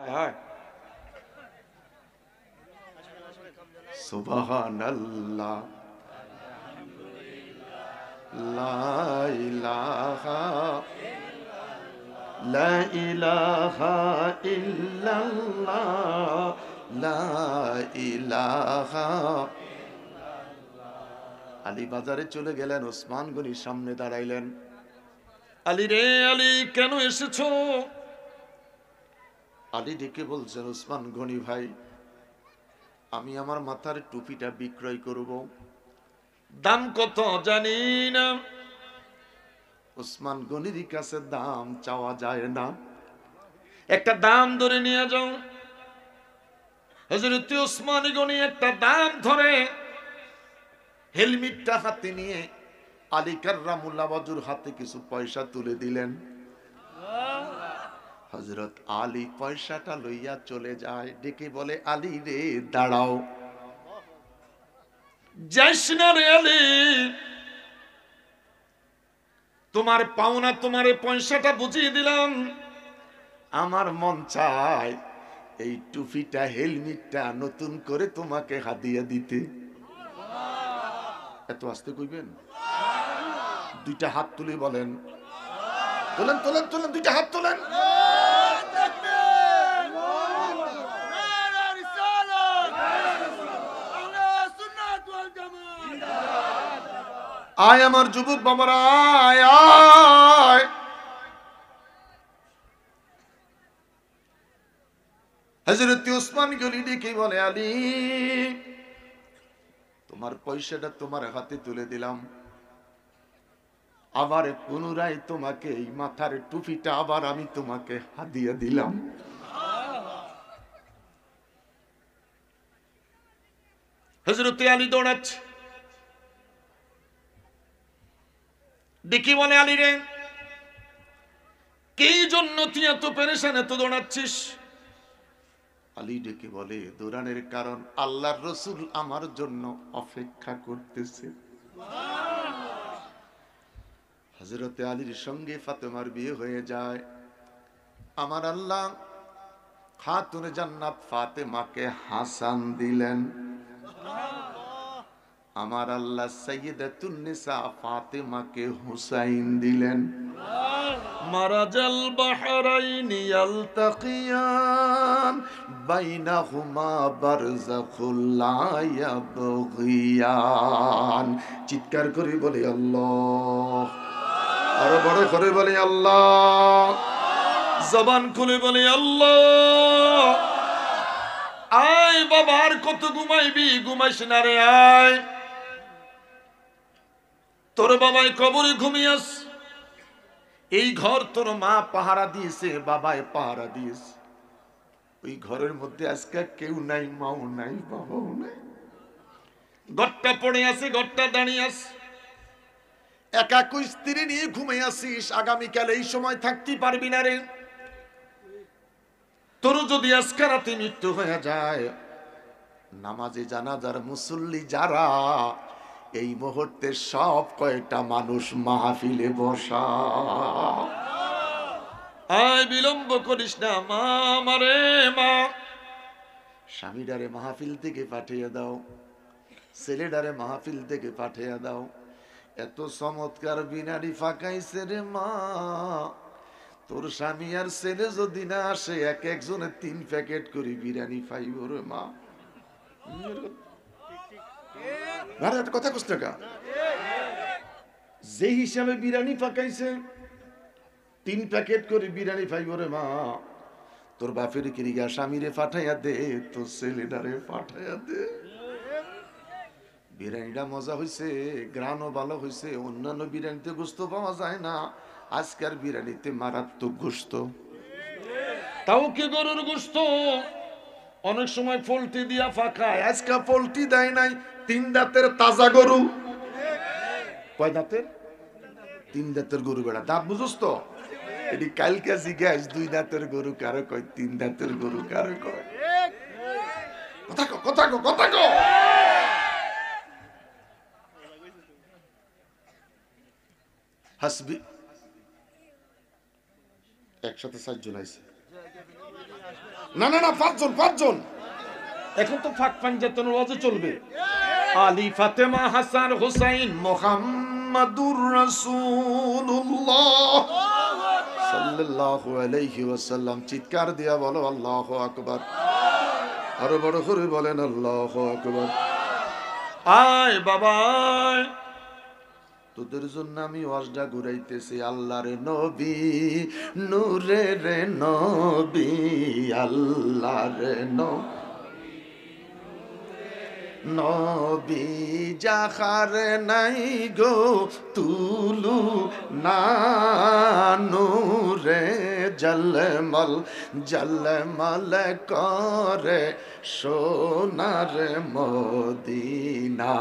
হ্যাঁ সুবহানাল্লাহ লা ইলাহা লা ইলাহা ইল্লাল্লাহ লা ইলাহা। আলী বাজারে চলে গেলেন, ওসমান গনির সামনে দাঁড়াইলেন। আলী রে আলী, কেন এসেছো? আলী ডেকে বলছেন, ওসমান গনি ভাই, আমি আমার মাথার টুপিটা বিক্রয় করব, দাম কত জানি না। ওসমান গনির কাছে দাম চাওয়া যায় না, একটা দাম ধরে নিয়ে যাও। হযরত ওসমান গনি একটা দাম ধরে হেলমেটটা হাতে নিয়ে আলী কাররামুল্লাহ ওয়াজহুর হাতে কিছু পয়সা তুলে দিলেন। হযরত আলী পয়সাটা লইয়া চলে যায়, ডেকে বলে, আলী রে দাঁড়াও, যাইস না রে আলী, তোমার পাওনা, তোমার পয়সাটা বুঝিয়ে দিলাম। আমার মন চায় এই টুপিটা, হেলমেটটা নতুন করে তোমাকে হাদিয়া দিতে। এত আস্তে কইবেন? দুইটা হাত তুলে বলেন, তোলেন তোলেন তোলেন, দুইটা হাত তোলেন। আয় আমার যুবক বাবারা, আয় আয়। হযরত ওসমান গনি ডেকে বলে, আলী, তোমার পয়সাটা তোমার হাতে তুলে দিলাম, আবার পুনরায় তোমাকে এই মাথার টুপিটা আবার আমি তোমাকে হাদিয়া দিলাম। হযরত আলী দৌড়াচ্ছে, ডেকে বলে, আলী রে, কি জন্য তুই এত পেরেশান, এত দৌড়াচ্ছিস? আলী ডেকে বলে, দৌড়ানোর কারণ আল্লাহর রাসূল আমার জন্য অপেক্ষা করতেছে। হযরতে আলীর সঙ্গে ফাতেমার বিয়ে হয়ে যায়। আমার আল্লাহ খাতুনে জান্নাত ফাতেমাকে হাসান দিলেন। আমার আল্লাহ সাইয়্যিদাতুন নিসা ফাতেমাকে হুসাইন দিলেন। মারাজাল বাহরাইনি ইয়ালতাকিয়ান বাইনাহুমা বারযাখুল লা ইয়াবগিয়ান। চিৎকার করে বলি আল্লাহ, আরো বড় করে বলি আল্লাহ, জবান খুলে বলি আল্লাহ। আয় বাবা, আর কত ঘুমাইবি? ঘুমাইস না রে, আয়। তোর বাবাই কবরে ঘুমিয়াস, এই ঘর তোর মা পাহারা দিয়েছে, বাবাই পাহারা দিয়েছে। ওই ঘরের মধ্যে আজকে কেউ নাই, মাও নাই, বাবাও নাই। ঘরটা পড়ে আছে, ঘরটা দাঁড়িয়ে আছে, একা স্ত্রী নিয়ে ঘুমিয়ে আসিস। আগামীকাল এই সময় থাকতে পারবি না রে। তোর যদি আজকে রাতে মৃত্যু হয়ে যায়, নামাজে জানাজার মুসল্লি যারা, এই মুহূর্তে সব কয়টা মানুষ মাহফিলে বসা। আয়, বিলম্ব করিস না মা, আমারে মা। স্বামীডারে মাহফিল থেকে পাঠিয়ে দাও, ছেলেডারে মাহফিল থেকে পাঠিয়ে দাও। এত চমৎকার বিনারি ফাঁকাইছে রে মা, তোর স্বামী আর ছেলে যদি না আসে, এক একজনে 3 প্যাকেট করে বিরিয়ানি পাইব রে মা। কথা কষ্ট কা, যে হিসাবে বিরিয়ানি পাকাইছে, 3 প্যাকেট করে বিরিয়ানি পাইব রে মা। তোর বাপের কিরিগা স্বামীরে পাঠাইয়া দে, তোর ছেলেটারে পাঠাইয়া দে। বিরিয়ানিটা মজা হয়েছে, গ্রানও ভালো হয়েছে। অন্যান্য বিরিয়ানিতে গোস্ত পাওয়া যায় না, আজকের বিরিয়ানিতে মারাত্মক গোস্ত। তাও কি গরুর গোস্ত, অনেক সময় পোল্ট্রি দিয়া ফাঁকায়, আজকে পোল্ট্রি দেয় নাই, 3 দাঁতের তাজা গরু। কয় দাঁতের? 3 দাঁতের গরু। বেড়া দাঁত বুঝোস তো? এটি কালকে জিজ্ঞাস, 2 দাঁতের গরু কারো কয়, 3 দাঁতের গরু কারো কয়। কথা কো, কথা কো, কথা কো। হাসবি, একসাথে 4 জন আইছে। না না না, পাঁচজন। এখন তো ফাঁক পাঞ্জাতনের ওয়াজে চলবে। আলী, ফাতেমা, হাসান, হুসাইন, মুহাম্মাদুর রাসূলুল্লাহ সাল্লাল্লাহু আলাইহি ওয়াসাল্লাম। চিৎকার দিয়া বলো আল্লাহু আকবার। আরো বড় করে বলেন আল্লাহু আকবার। আয় বাবা, তোদের জন্য আমি ওয়াজটা ঘুরাইতেছি। আল্লাহর নবী, নূরের নবী, আল্লাহর নবী, যাহার নাই গো তুলু না, নূরে জলমল জলমল করে সোনার মদিনা।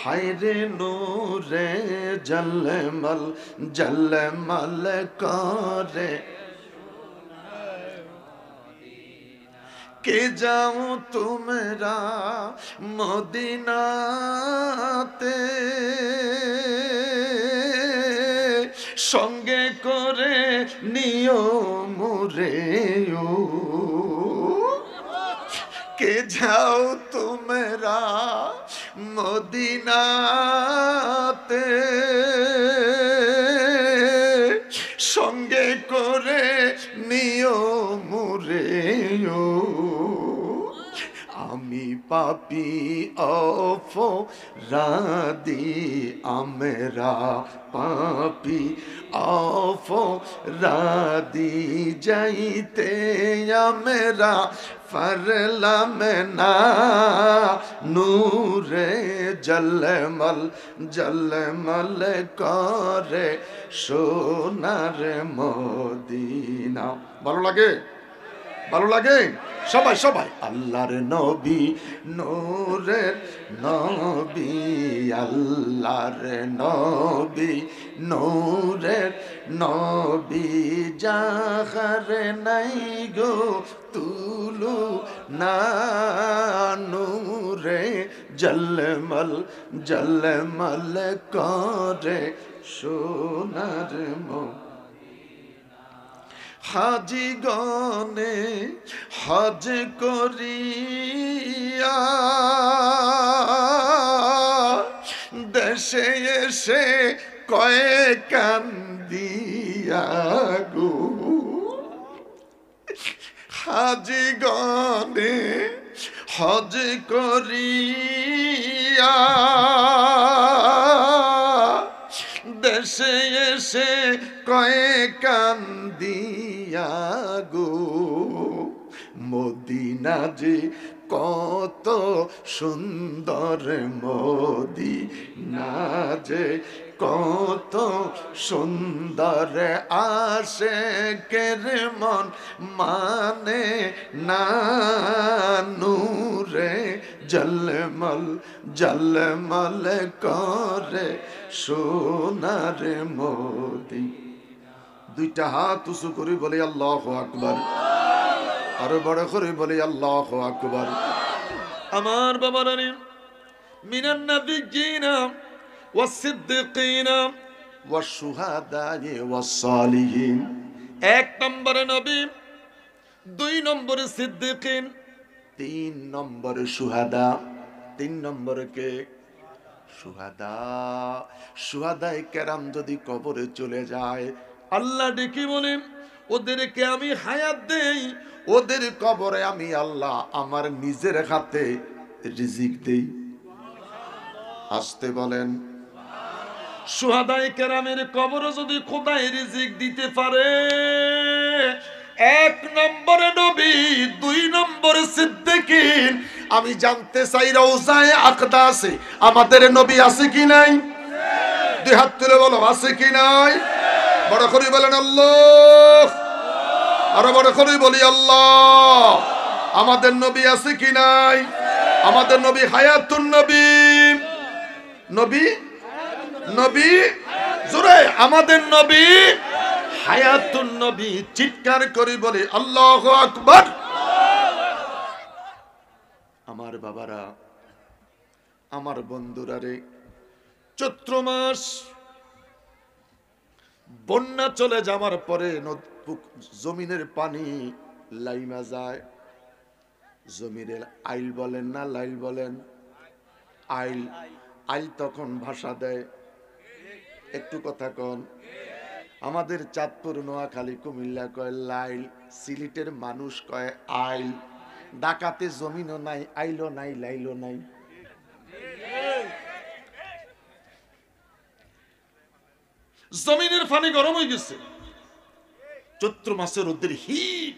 হায়রে নূরে জলমল জলমল করে কে যাও তোমরা মদিনাতে, সঙ্গে করে নিও মোরে। কে যাও তোমরা মদিনাতে, সঙ্গে করে নিও মোরে। আমি পাপী অপরাধী, আমরা পাপী অপরাধী, যাইতে আমরা পারলাম না, নূরে জলমল জলমল করে সোনার মদিনা। ভালো লাগে? ভালো লাগে? সবাই সবাই আল্লাহর নবী, নূরের নবী, আল্লাহর নবী, নূরের নবী, যাহার নাই গো তুলু না, নূরে জলমল জলমল করে সোনার মদিনা। হাজি গনে হজ করিয়া দেশে এসে কয়ে কান্দিয়া গো, হাজি গনে হজ করিয়া দেশে এসে কয়ে কান্দিয়া গো, মদিনা যে কত সুন্দর, মদিনা যে কত সুন্দর, আশিকের মন মানে না, নূরে জলমল জলমল করে সোনার মদিনা। দুইটা হাত উঁচু করে বলে আল্লাহু আকবার। আরো বড় করে বলে আল্লাহু আকবার। আমার বাবারা, মিনান নাবিয়্যিনা ওয়াস সিদ্দিকিনা ওয়াস শুহাদায়ে ওয়াস সালিহিন। এক নম্বরে নবী, দুই নম্বরে সিদ্দিকিন, তিন নম্বরে শুহাদা। তিন নম্বরে কে? শুহাদা। শুহাদায়ে কেরাম যদি কবরে চলে যায়, আল্লাহ ডেকে বলেন, ওদেরকে আমি হায়াত দেই, ওদের কবরে আমি আল্লাহ আমার নিজের হাতে রিজিক দেই। আসতে বলেন। শুহাদায়ে কেরামের কবরে যদি খোদাই রিজিক দিতে পারে, এক নম্বরে নবী, দুই নম্বরে সিদ্দিকিন। আমি জানতে চাই রওজায়ে আকদাসে আমাদের নবী আছে কি নাই? দুই হাত তুলে বলো, আছে কি নাই? বড় করে বলেন আল্লাহ। আরো বড় করে বলি আল্লাহ। আমাদের নবী আছে কি নাই? আমাদের নবী হায়াতুন নবী। নবী নবী জোরে, আমাদের নবী হায়াতুন নবী। চিৎকার করে বলি আল্লাহু আকবার। আমার বাবারা, আমার বন্ধুরা রে, চৈত্র মাস বন্যা চলে যাওয়ার পরে জমিনের পানি লাইমা যায়, জমিনের আইল বলেন না লাইল বলেন? আইল। আইল তখন ভাষা দেয়, একটু কথা কন। আমাদের চাঁদপুর, নোয়াখালী, কুমিল্লা কয় লাইল, সিলেটের মানুষ কয় আইল। ঢাকাতে জমিনও নাই, আইলও নাই, লাইলও নাই। জমিনের পানি গরম হয়ে গেছে, চৈত্র মাসের রোদের হিট।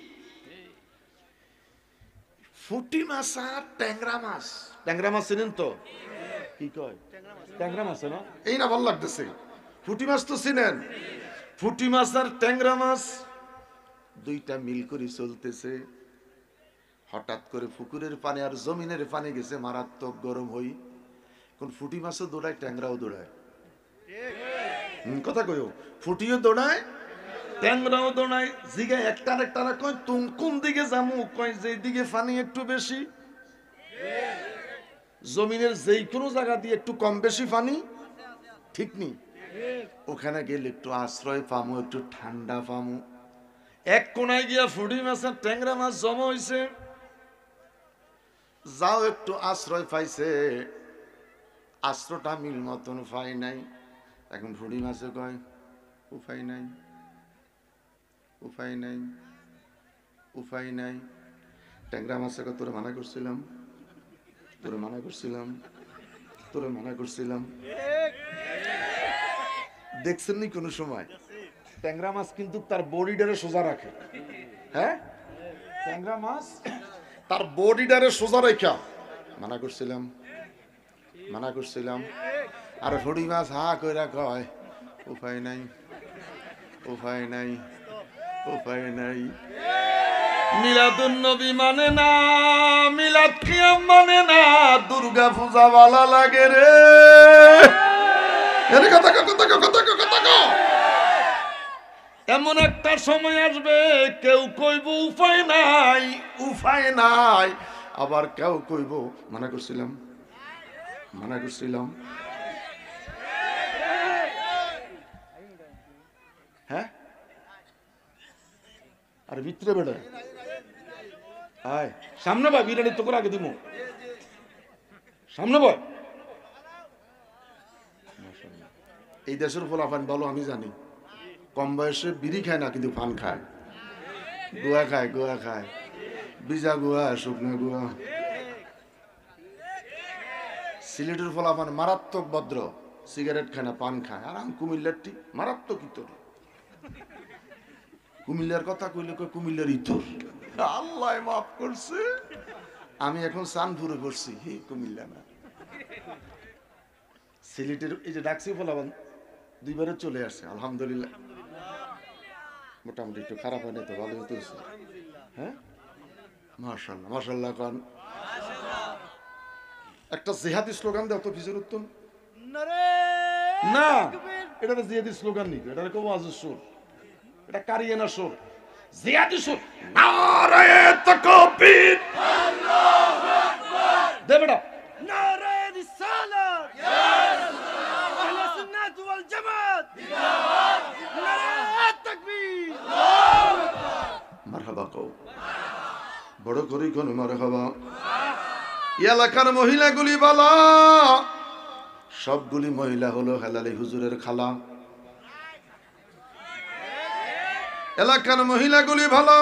ফুটি মাছ আর ট্যাংরা মাছ, ট্যাংরা মাছ চিনেন তো? কি কয় ট্যাংরা মাছ না? এই না ভালো লাগতেছে। ফুটি মাছ তো চিনেন? ফুটি মাছ আর ট্যাংরা মাছ দুইটা মিল করে চলতেছে। হঠাৎ করে পুকুরের পানি আর জমিনের পানি গেছে মারাত্মক গরম হই। কোন ফুটি মাছও দৌড়ায়, ট্যাংরাও দৌড়ায়। কথা কইও, ফুটিও দৌড়ায়, ট্যাংরাও দৌড়ায়। জিগায় একটা আরেকটা কয় তুমি কোন দিকে যামু? কয় যে দিকে পানি একটু বেশি। জমিনের যেই কোনো জায়গা দিয়ে একটু কম বেশি পানি, ঠিক নেই? ওখানে গেলে একটু আশ্রয় পামু, একটু ঠান্ডা পামু। এক কোনায় গিয়া ফুটি মাছ আর ট্যাংরা মাছ জমা হইছে, যাও একটু আশ্রয় পাইছে, আশ্রয়টা মিল মতন পাই নাই। এখন ফুটি মাছে কয় উপায় নাই, উপায় নাই, উপায় নাই। ট্যাংরা মাছে কয় তোরে মানা করছিলাম, তোরে মানা করছিলাম, তোরে মানা করছিলাম। দেখছেন নি কোনো সময়? ট্যাংরা মাছ কিন্তু তার বডিটারে সোজা রাখে। হ্যাঁ, ট্যাংরা মাছ তার বডিটারে সোজা রেখা মানা করছিলাম, মানা করছিলাম। আর ফুটি মাছ হা কইরা কয় উপায় নাই, উপায় নাই, উপায় নাই। মিলাদুন নবী মানে না, মিলাদ কিয়াম মানে না, দুর্গা পূজা ভালো লাগে রে। এর কথা কথা কথা কথা। এমন একটা সময় আসবে কেউ কইব উপায় নাই, উপায় নাই। আবার কেউ কইব মানা করছিলাম, মানা করছিলাম। হ্যাঁ, আর ভিতরে বেড়ে আয় সামনে ভাই, বিরিয়ানি তো করে আগে দিব সামনে ভাই। এই দেশের ফলাফান বলো আমি জানি, কম বয়সে বিড়ি খায় না কিন্তু পান খায়, গোয়া খায়, গোয়া খায়, বিজা গোয়া, শুকনো গোয়া। সিলেটের ফলাফান মারাত্মক ভদ্র, সিগারেট খায় না, পান খায়। আর আমি কুমিল্লারটি মারাত্মক ইতর। কুমিল্লার কথা কইলে কই কুমিল্লার ইতর। আল্লাহ মাফ করছে, আমি এখন চাঁদপুরে করছি, হে কুমিল্লা না। সিলেটের এই যে ডাকছি ফলাফান দুইবারে চলে আসছে, আলহামদুলিল্লাহ। মোটামুটি একটু খারাপ হয় না তো, ভালো হতে হচ্ছে। হ্যাঁ, মাশাআল্লাহ, মাশাআল্লাহ। কারণ একটা জিহাদি স্লোগান দাও তো ফিজুর উত্তম। না, এটা তো জিহাদি স্লোগান নেই, এটা কো ওয়াজের সুর, এটা কারিয়ানা সুর, জিহাদি সুর। নারায়ে তাকবীর, আল্লাহু আকবার। দে বেটা নারায়ে রিসালাত, ইয়া রাসূলুল্লাহ, আহলে সুন্নাত ওয়াল জামাত, জিন্দাবাদ, নারায়ে তাকবীর, আল্লাহু আকবার। মারহাবা কও, বড় করি কোন মারহাবা। এলাকার মহিলাগুলি বলা, সবগুলি মহিলা হলো হেলালি হুজুরের খালা। এলাকার মহিলাগুলি ভালো,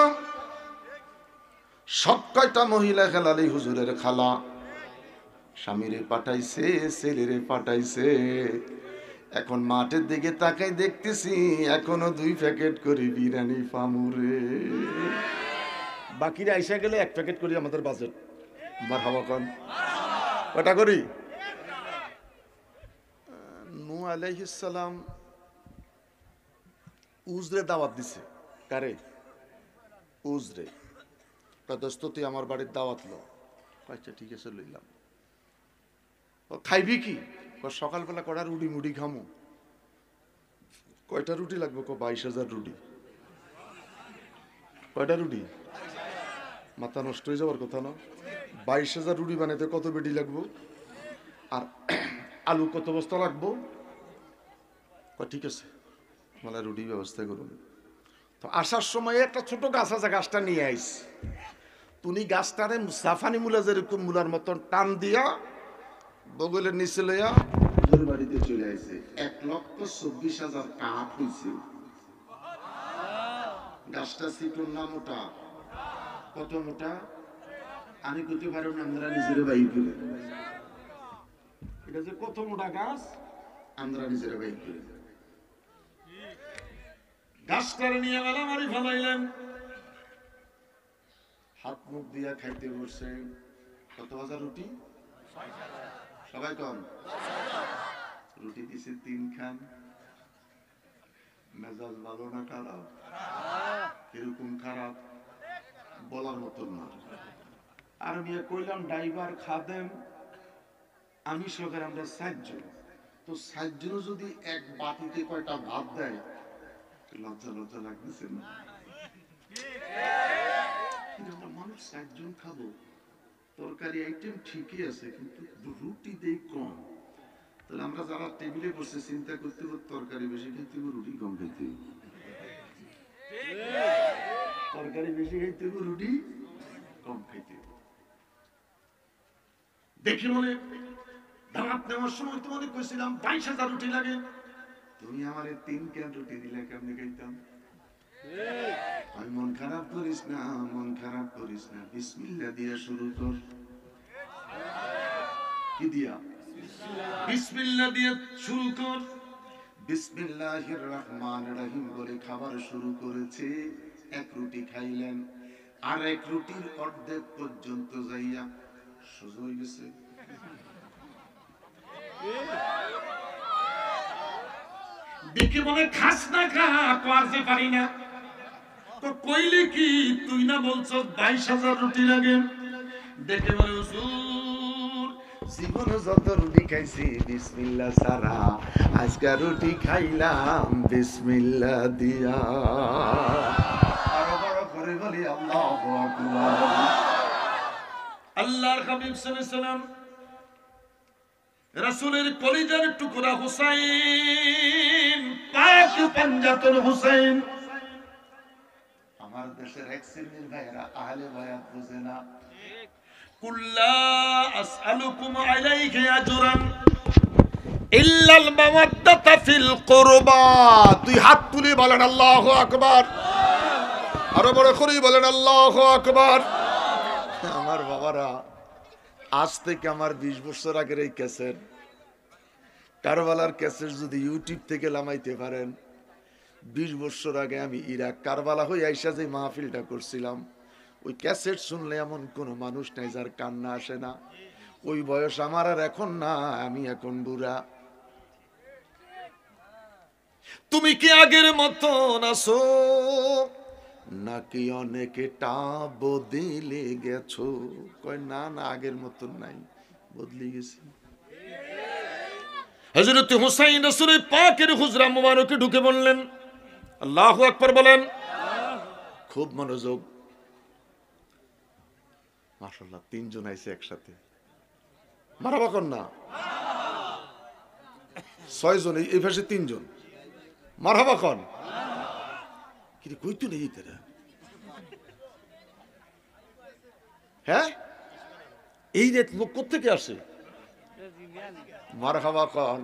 সব কয়টা মহিলা হেলালি হুজুরের খালা। স্বামীরে পাঠাইছে, ছেলেরে পাঠাইছে। এখন মাঠের দিকে তাকাই দেখতেছি এখনো 2 প্যাকেট করে বিরিয়ানি ফামুরে। বাকিরা আইসা গেলে 1 প্যাকেট করি আমাদের বাজেট। মারহাবা কোন কটা করি? নূহ আলাইহিস সালাম উজরে দাওয়াত দিছে। কারে? উজরে। দোস্ত তুই আমার বাড়ির দাওয়াত লো। আচ্ছা ঠিক আছে লইলাম। খাইবি কি? সকালবেলা কটা রুটি মুড়ি খামু। কয়টা রুটি লাগবে? 22,000 রুটি। কয়টা রুটি? মাথা নষ্ট হয়ে যাওয়ার কথা না। 22,000 রুটি বানাইতে কত বেটি লাগবো? আর আলু কত বস্তা লাগবো? ঠিক আছে, মানে রুটি ব্যবস্থা করুন। তো আসার সময় একটা ছোট গাছ আছে, গাছটা নিয়ে আইস। তুমি গাছটারে মুসাফানি মূলা যেরকম মূলার মতন টান দিয়া বগলের নিচে লইয়া হুজুর বাড়িতে চলে আসে। 1,24,000 কাপ হয়েছে। গাছটা চিকন না মোটা? কত মোটা আমি কইতে পারব না, আমরা নিজেরা বাইর করে। এটা যে কত মোটা গাছ আমরা নিজেরা বাইর করে। গাছটারে নিয়ে মারামারি ফেলাইলেন, হাত মুখ দিয়া খাইতে বসছে। কত হাজার রুটি? সবাই কম। রুটি দিছে 3 খান। মেজাজ ভালো না খারাপ? এরকম খারাপ বলার মতন না। আর আমি কইলাম ড্রাইভার খাদেম আমি সহকারে আমরা 7 জন, তো 7 জন যদি এক বাটিতে কয়টা ভাত দেয় লজ্জা লজ্জা লাগতেছে না? আমরা মানুষ 7 জন খাবো, তরকারি আইটেম ঠিকই আছে কিন্তু রুটি দেই কম। তাহলে আমরা যারা টেবিলে বসে চিন্তা করতে হবে তরকারি বেশি খাইতে হবে রুটি কম খাইতে হবে। তরকারি বেশি খাইতে হবে রুটি কম খাইতে হবে। দেখি মনে দাঁত নেওয়ার সময় তোমাকে কইছিলাম 22,000 রুটি লাগে, তুমি আমারে 3 ক্যান রুটি দিলে কেমনে খাইতাম? আমি মন খারাপ করিস না, মন খারাপ করিস না, বিসমিল্লাহ দিয়ে শুরু কর। কি দিয়া? বিসমিল্লাহ দিয়ে শুরু কর। বিসমিল্লাহির রহমানির রহিম বলে খাবার শুরু করেছে। 1 রুটি খাইলেন, আর 1 রুটির অর্ধেক পর্যন্ত যাইয়া সোজা হয়ে গেছে। দেখি মনে খাস না খা, পারতে পারি না। তো কইলে কি তুই না বলছ 22,000 রুটি লাগে? দেখে বলে হুজুর জীবনে যত রুটি খাইছি বিসমিল্লাহ সারা, আজকে রুটি খাইলাম বিসমিল্লাহ দিয়া। আরো বড় করে বলি আল্লাহু আকবার। আল্লাহর হাবিব সাল্লাল্লাহু আলাইহি সাল্লাম রাসূলের কলিজার টুকরা হুসাইন, পাক পাঞ্জাতন হুসাইন। আমার দেশের এক শ্রেণীর ভাইরা আহলে বায়াত বুঝে না। কুল্লা আসআলুকুম আলাইহি আজরান ইল্লাল মাওয়াদ্দাতা ফিল কুরবা। দুই হাত তুলে বলেন আল্লাহু আকবার। আরো বড় করে বলেন আল্লাহু আকবার। আমার বাবারা, আজ থেকে আমার 20 বছর আগের এই ক্যাসেট, কারবালার ক্যাসেট যদি ইউটিউব থেকে নামাইতে পারেন, 20 বছর আগে আমি ইরাক কারবালা হয়ে আইসা যে মাহফিলটা করছিলাম, ওই ক্যাসেট শুনলে এমন কোন মানুষ নাই যার কান্না আসে না। ওই বয়স আমার আর এখন না, আমি এখন বুড়া। তুমি কি আগের মতন আছো নাকি অনেকটা বদলে গেছো? কয় না না, আগের মতন নাই, বদলে গেছি। হযরত হুসাইন রাসূলের পাকের হুজরা মুবারকে ঢুকে বললেন আল্লাহু আকবার বলেন। খুব মনোযোগ। মাশাআল্লাহ, 3 জন আইছে একসাথে। মারহাবা কোন না? 6 জন, এই পাশে 3 জন। মারহাবা কোন? কি কইতো নেই তারা? হ্যাঁ, এই রেট লোক কোত্থেকে আসে? মারহাবা কোন?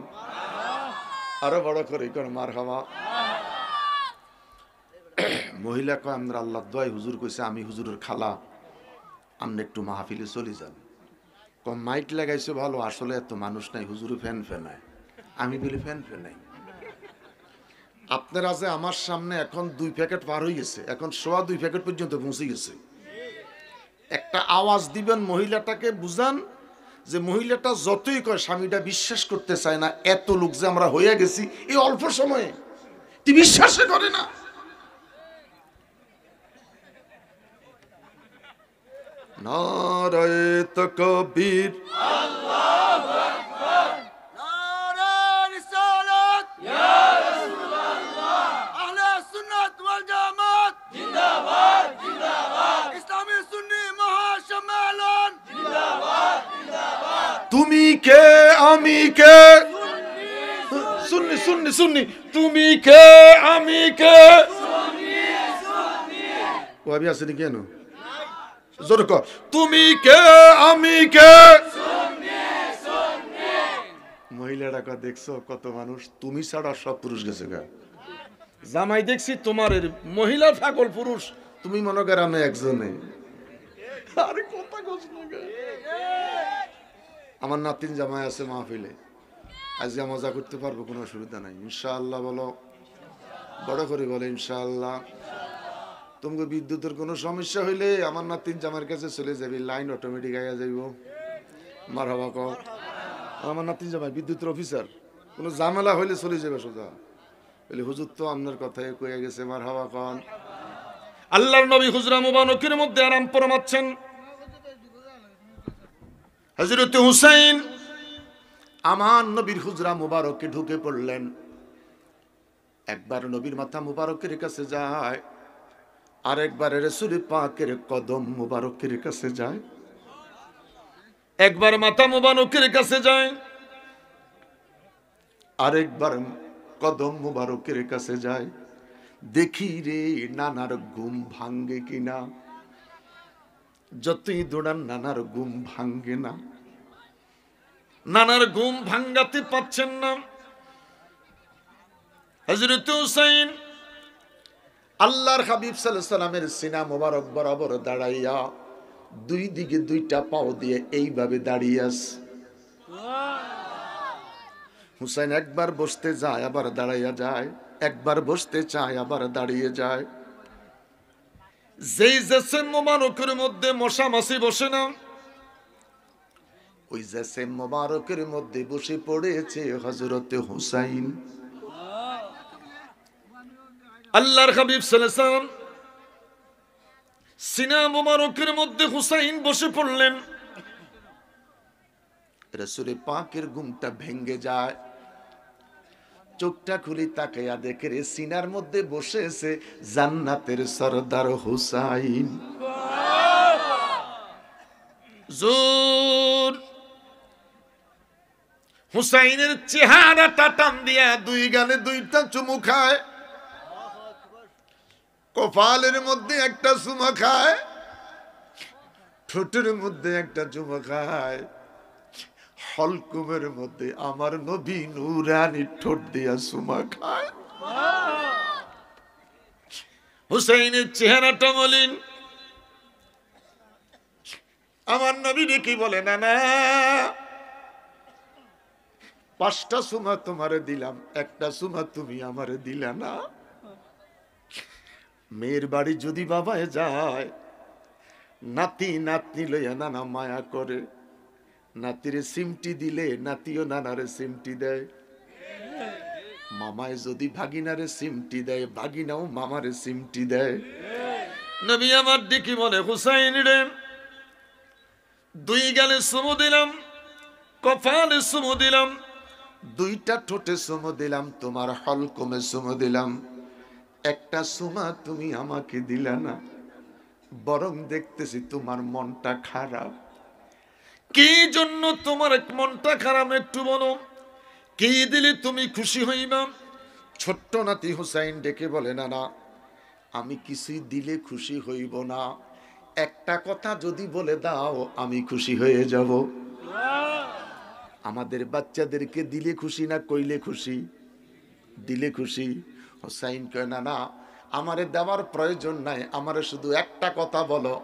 আরো বড় করে কোন মারহাবা। মহিলা কয় আমরা আল্লাহর দোয়ায় হুজুর কইছে আমি হুজুরের খালা, আপনি একটু মাহফিলে চলে যান। কম মাইক লাগাইছে ভালো, আসলে এত মানুষ নাই, হুজুরে ফ্যান ফেনায়। আমি বলি ফ্যান ফেনাই। আপনারা যে আমার সামনে এখন 2 প্যাকেট পার হয়ে গেছে, এখন 2.25 প্যাকেট পর্যন্ত পৌঁছে গেছে। একটা আওয়াজ দিবেন, মহিলাটাকে বুঝান যে মহিলাটা যতই কয় স্বামীটা বিশ্বাস করতে চায় না, এত লোক যে আমরা হয়ে গেছি এই অল্প সময়ে, তুই বিশ্বাসই করে না। নারায়ে তাকবীর, আল্লাহু আকবার, নারায়ে রিসালাত, ইয়া রাসূলুল্লাহ, আহলে সুন্নাত ওয়াল জামাত জিন্দাবাদ জিন্দাবাদ, ইসলামী সুন্নি মহাসম্মেলন জিন্দাবাদ জিন্দাবাদ। তুমি কে আমি কে, সুন্নি সুন্নি সুন্নি, তুমি কে আমি কে, সুন্নি সুন্নি। ওয়াবি আছে কেন? জোরে কর, তুমি কে আমি কে। মহিলাটা কয়, দেখছো কত মানুষ, তুমি ছাড়া সব পুরুষ গেছে গা। জামাই দেখছি তোমার, মহিলা পাগল, পুরুষ তুমি মনে কর আমি একজনে। আরে কথা কস না গা। আমার নাতিন জামাই আছে মাহফিলে, আজকে মজা করতে পারবো, কোনো অসুবিধা নাই ইনশাআল্লাহ। বলো, বড় করে বলে ইনশাআল্লাহ। তোমাকে বিদ্যুতের কোনো সমস্যা হইলে আমার নাতিন জামাইয়ের কাছে চলে যাবি, লাইন অটোমেটিক আইয়া যাইব। মারহাবা কও। আমার নাতিন জামাই বিদ্যুতের অফিসার, কোনো ঝামেলা হইলে চলে যাবে সোজা। বলে হুজুর তো আপনার কথাই কয়ে গেছে, মারহাবা কন। আল্লাহর নবী হুজরা মুবারকের মধ্যে আরাম ফরমাচ্ছেন। হযরত হুসাইন আমার নবীর হুজরা মুবারকে ঢুকে পড়লেন। একবার নবীর মাথা মুবারকের কাছে যায়, আরেকবার রাসূল পাকের কদম মুবারকের কাছে যায়। একবার মাথা মুবারকের কাছে যায়, আরেকবার কদম মুবারকের কাছে যায়। দেখি রে নানার ঘুম ভাঙ্গে কিনা, যতই দৌড়ান নানার ঘুম ভাঙ্গে না। নানার ঘুম ভাঙ্গাতে পাচ্ছেন না। হযরত হুসাইন আল্লাহর হাবিব সাল্লাল্লাহু আলাইহি সাল্লামের সিনা মোবারক বরাবর দাঁড়াইয়া, দুই দিকে দুইটা পাও দিয়ে এইভাবে দাঁড়িয়ে আছে। হুসাইন একবার বসতে যায়, আবার দাঁড়াইয়া যায়, একবার বসতে চায়, আবার দাঁড়িয়ে যায়। যেই জেসেম মোবারকের মধ্যে মশা মাছি বসে না, ওই জেসেম মোবারকের মধ্যে বসে পড়েছে হযরত হুসাইন। আল্লাহর হাবিব সাল্লাল্লাহু আলাইহি ওয়াসাল্লাম সিনা মোবারকের মধ্যে হুসাইন বসে পড়লেন। রাসূল পাকের ঘুমটা ভেঙে যায়, চোখটা খুলি তাকাইয়া দেখে রে সিনার মধ্যে বসেছে জান্নাতের সরদার হুসাইন। জোর হুসাইনের চেহারাটা টান দিয়া দুই গালে দুইটা চুমু খায়, কপালের মধ্যে একটা চুমা খায়, ঠোঁটের মধ্যে একটা চুমা খায়, হলকুমের মধ্যে আমার নবী নূরানী ঠোঁট দিয়া চুমা খায়। হুসাইনের চেহারাটা মলিন। আমার নবী কি বলে, না না, 5টা চুমা তোমারে দিলাম, একটা চুমা তুমি আমারে দিলা না। মেয়ের বাড়ি যদি বাবায় যায়, নাতি নাতনি লইয়া নানা মায়া করে, নাতিরে সিমটি দিলে নাতিও নানারে সিমটি দেয়। মামায় যদি ভাগিনারে সিমটি দেয়, ভাগিনাও মামারে সিমটি দেয়। নবী আমার দিকে বলে, হুসাইন রে, দুই গালে চুমু দিলাম, কপালে চুমু দিলাম, দুইটা ঠোঁটে চুমু দিলাম, তোমার হলকমে চুমু দিলাম, একটা চুমা তুমি আমাকে দিলা না। বরং দেখতেছি তোমার মনটা খারাপ। কি জন্য তোমার মনটা খারাপ একটু বলো, কি দিলে তুমি খুশি হইবা? ছোট্ট নাতি হুসাইন ডেকে বলে, না না, আমি কিছুই দিলে খুশি হইব না, একটা কথা যদি বলে দাও আমি খুশি হয়ে যাব। আমাদের বাচ্চাদেরকে দিলে খুশি না কইলে খুশি? দিলে খুশি। হুসাইন কয়, না না, আমারে দেওয়ার প্রয়োজন নাই, আমারে শুধু একটা কথা বলো।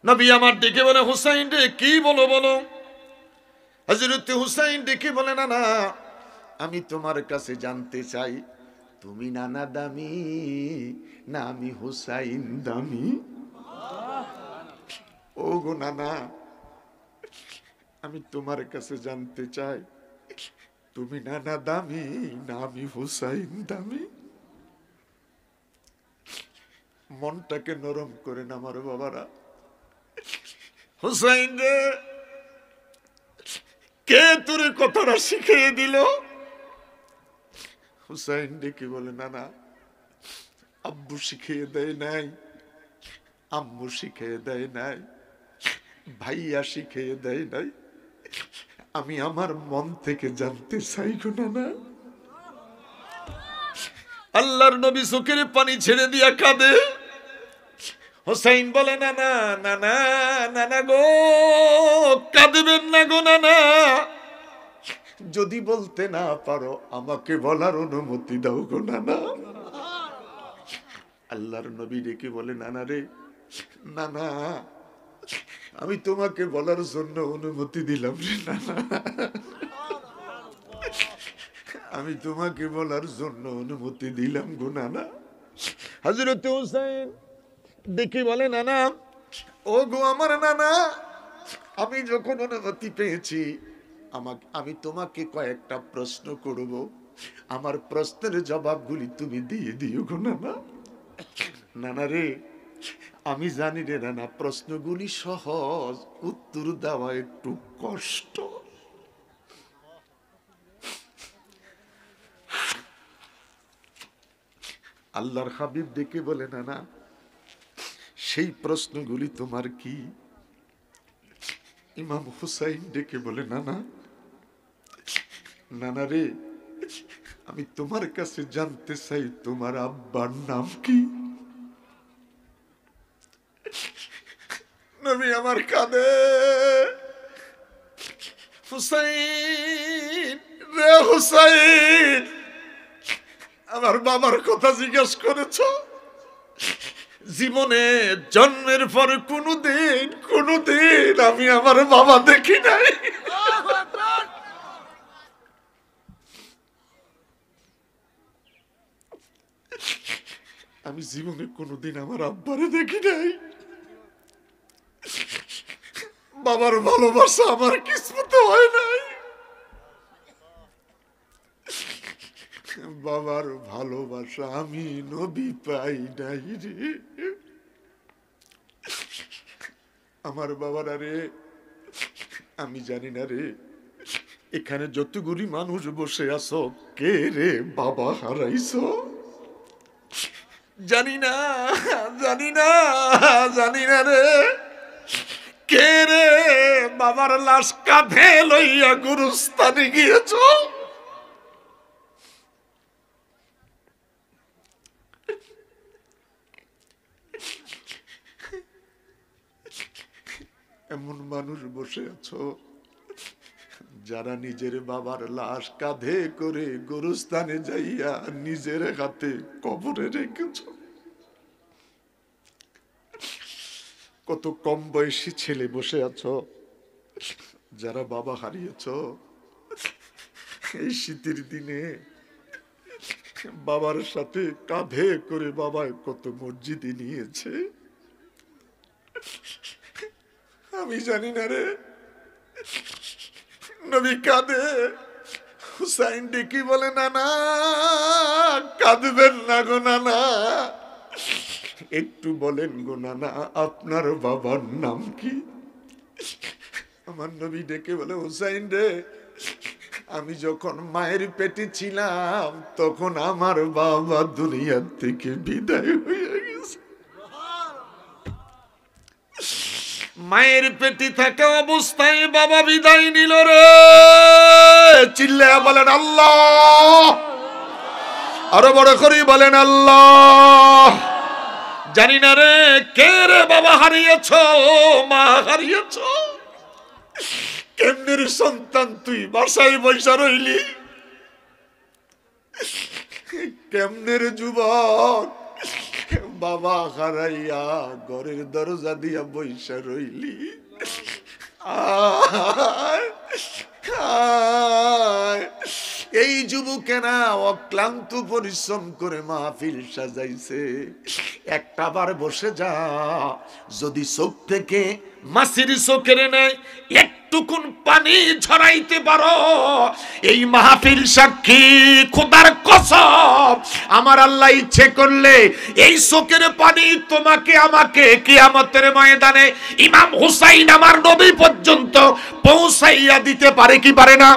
নবী আমার ডেকে বলে, হুসাইন রে, কি বলো বলো। হযরত হুসাইন ডেকে বলে, না না, আমি তোমার কাছে জানতে চাই, তুমি নানা দামি না আমি হুসাইন দামি? ও গো নানা, আমি তোমার কাছে জানতে চাই, তুমি নানা দামি না আমি হুসাইন দামি? মনটাকে নরম করে না আমার বাবারা। হুসাইন রে, কে তোর কথাটা শিখিয়ে দিল? হুসাইন ডেকে বলে, না না, আব্বু শিখিয়ে দেয় নাই, আম্মু শিখিয়ে দেয় নাই, ভাইয়া শিখিয়ে দেয় নাই, আমি আমার মন থেকে জানতে চাই গো নানা। আল্লাহর নবী চোখের পানি ছেড়ে দিয়া কাঁদে। হোসেন বলে নানা নানা নানা গো কাঁদবেন না গো নানা, যদি বলতে না পারো আমাকে বলার অনুমতি দাও গো নানা। আল্লাহর নবী ডেকে বলে নানা রে নানা আমি তোমাকে বলার জন্য অনুমতি দিলাম রে নানা, আমি তোমাকে বলার জন্য অনুমতি দিলাম গো নানা। হযরত হোসেন দেখে বলে নানা ও গো আমার নানা, আমি যখন অনুমতি পেয়েছি আমি তোমাকে কয়েকটা প্রশ্ন করব, আমার প্রশ্নের জবাবগুলি তুমি দিয়ে দিও গো নানা। নানা রে আমি জানি রে নানা প্রশ্নগুলি সহজ, উত্তর দেওয়া একটু কষ্ট। আল্লাহর হাবিব ডেকে বলে নানা সেই প্রশ্নগুলি তোমার কি? ইমাম হুসাইন ডেকে বলে নানা নানা রে আমি তোমার কাছে জানতে চাই তোমার আব্বার নাম কি? নবী আমার কাঁদে, হুসাইন রে হুসাইন আমার বাবার কথা জিজ্ঞেস করেছ? জীবনে জন্মের পরে কোনদিন আমি আমার বাবা দেখি নাই। আমি জীবনে কোনদিন আমার আব্বারে দেখি নাই। বাবার ভালোবাসা আমার কিসমতে হয় নাই, বাবার ভালোবাসা আমি নবী পাই নাই রে। আমার বাবারা রে আমি জানি না রে এখানে যতগুলি মানুষ বসে আছো কে রে বাবা হারাইছো? জানি না রে কে রে বাবার লাশ কাঁধে লইয়া গুরুস্থানে গিয়েছ? এমন মানুষ বসে আছো যারা নিজের বাবার লাশ কাঁধে করে গুরুস্থানে যাইয়া নিজের হাতে কবরে রেখেছ। কত কম বয়সী ছেলে বসে আছো যারা বাবা হারিয়েছ। এই শীতের দিনে বাবার সাথে কাঁধে করে বাবায় কত মসজিদে নিয়েছে আমি জানি না রে। নবী কাঁদে, হুসাইন ডেকে বলে নানা কাঁদবেন না গো নানা, একটু বলেন গো নানা আপনার বাবার নাম কি? আমার নবী ডেকে বলে হুসাইন রে আমি যখন মায়ের পেটে ছিলাম তখন আমার বাবা দুনিয়ার থেকে বিদায় হয়ে গেছে। মায়ের পেটে থাকা অবস্থায় বাবা বিদায় নিল রে। চিল্লায়া বলেন আল্লাহ, আরো বড় করে বলেন আল্লাহ। জানি না রে কে রে বাবা হারিয়েছ, মা হারিয়েছ? কেমনের সন্তান তুই বাসায় বৈশা রইলি? কেমনের যুবক বাবা হারাইয়া ঘরের দরজা দিয়া বৈশা রইলি? এই যুবকেরা অক্লান্ত পরিশ্রম করে মাহফিল সাজাইছে, একটা বার বসে যা, যদি চোখ থেকে মাসির চোখের নেয় একটুকুন পানি ঝরাইতে পারো, এই মাহফিল সাক্ষী খোদার কসম আমার আল্লাহ ইচ্ছে করলে এই চোখের পানি তোমাকে আমাকে কিয়ামতের ময়দানে ইমাম হুসাইন আমার নবী পর্যন্ত পৌঁছাইয়া দিতে পারে কি পারে না?